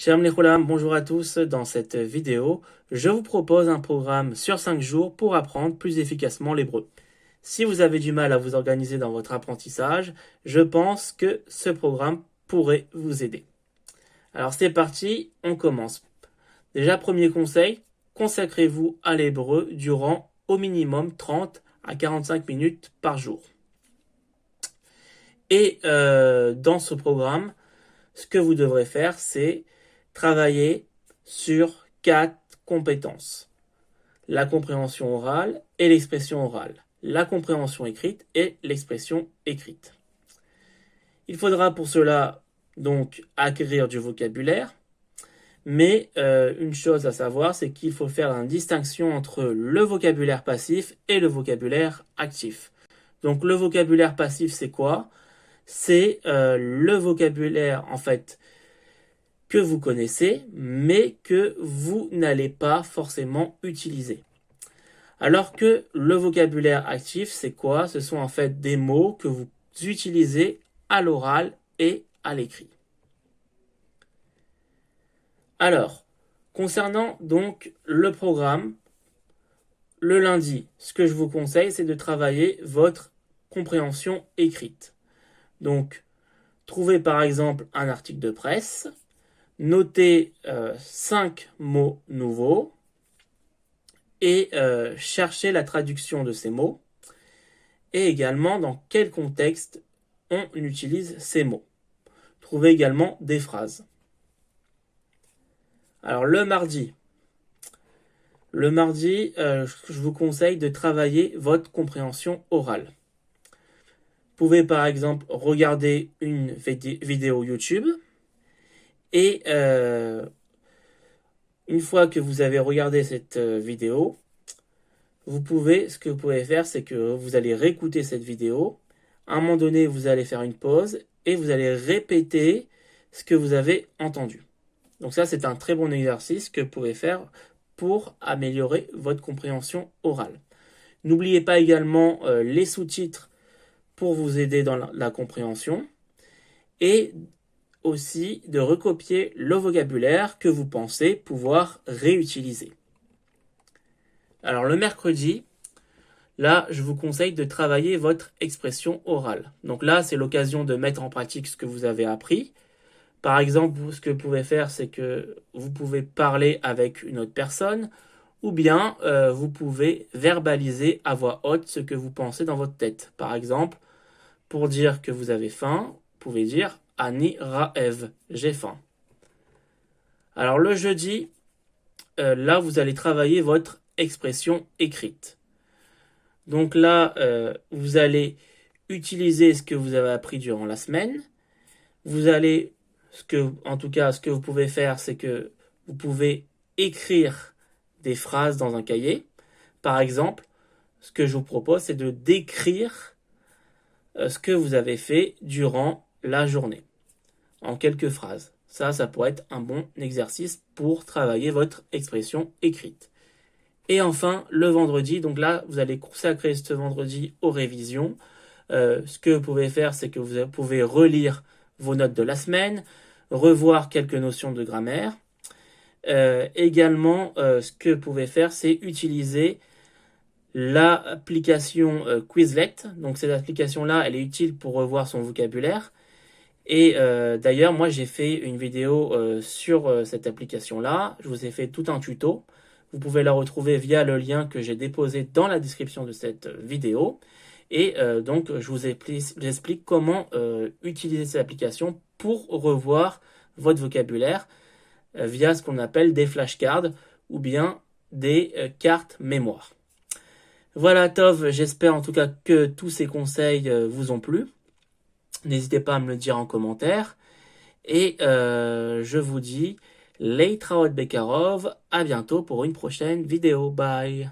Shalom les Choulam, bonjour à tous. Dans cette vidéo, je vous propose un programme sur 5 jours pour apprendre plus efficacement l'hébreu. Si vous avez du mal à vous organiser dans votre apprentissage, je pense que ce programme pourrait vous aider. Alors c'est parti, on commence. Déjà, premier conseil, consacrez-vous à l'hébreu durant au minimum 30 à 45 minutes par jour. Et dans ce programme, ce que vous devrez faire, c'est travailler sur 4 compétences. La compréhension orale et l'expression orale. La compréhension écrite et l'expression écrite. Il faudra pour cela donc acquérir du vocabulaire. Mais une chose à savoir, c'est qu'il faut faire une distinction entre le vocabulaire passif et le vocabulaire actif. Donc le vocabulaire passif, c'est quoi? C'est le vocabulaire en fait que vous connaissez, mais que vous n'allez pas forcément utiliser. Alors que le vocabulaire actif, c'est quoi? Ce sont en fait des mots que vous utilisez à l'oral et à l'écrit. Alors, concernant donc le programme, le lundi, ce que je vous conseille, c'est de travailler votre compréhension écrite. Donc, trouvez par exemple un article de presse, notez 5 mots nouveaux et cherchez la traduction de ces mots et également dans quel contexte on utilise ces mots. Trouvez également des phrases. Alors le mardi, je vous conseille de travailler votre compréhension orale. Vous pouvez par exemple regarder une vidéo YouTube et une fois que vous avez regardé cette vidéo, ce que vous pouvez faire, c'est que vous allez réécouter cette vidéo. À un moment donné, vous allez faire une pause et vous allez répéter ce que vous avez entendu. Donc ça, c'est un très bon exercice que vous pouvez faire pour améliorer votre compréhension orale. N'oubliez pas également les sous-titres pour vous aider dans la compréhension et aussi de recopier le vocabulaire que vous pensez pouvoir réutiliser. Alors le mercredi, là, je vous conseille de travailler votre expression orale. Donc là, c'est l'occasion de mettre en pratique ce que vous avez appris. Par exemple, ce que vous pouvez faire, c'est que vous pouvez parler avec une autre personne ou bien vous pouvez verbaliser à voix haute ce que vous pensez dans votre tête. Par exemple, pour dire que vous avez faim, vous pouvez dire « Ani ra'ev », j'ai faim. Alors le jeudi, là, vous allez travailler votre expression écrite. Donc là, vous allez utiliser ce que vous avez appris durant la semaine. Vous allez... ce que vous pouvez faire, c'est que vous pouvez écrire des phrases dans un cahier. Par exemple, ce que je vous propose, c'est de décrire ce que vous avez fait durant la journée, en quelques phrases. Ça pourrait être un bon exercice pour travailler votre expression écrite. Et enfin, le vendredi, donc là, vous allez consacrer ce vendredi aux révisions. Ce que vous pouvez faire, c'est que vous pouvez relire vos notes de la semaine, revoir quelques notions de grammaire. Également, ce que vous pouvez faire, c'est utiliser l'application Quizlet. Donc cette application-là, elle est utile pour revoir son vocabulaire. Et d'ailleurs, moi, j'ai fait une vidéo sur cette application-là. Je vous ai fait tout un tuto. Vous pouvez la retrouver via le lien que j'ai déposé dans la description de cette vidéo. Et donc, je vous explique comment utiliser cette application pour revoir votre vocabulaire via ce qu'on appelle des flashcards ou bien des cartes mémoire. Voilà, Tov, j'espère en tout cas que tous ces conseils vous ont plu. N'hésitez pas à me le dire en commentaire. Et je vous dis, Leitraot Bekarov, à bientôt pour une prochaine vidéo. Bye!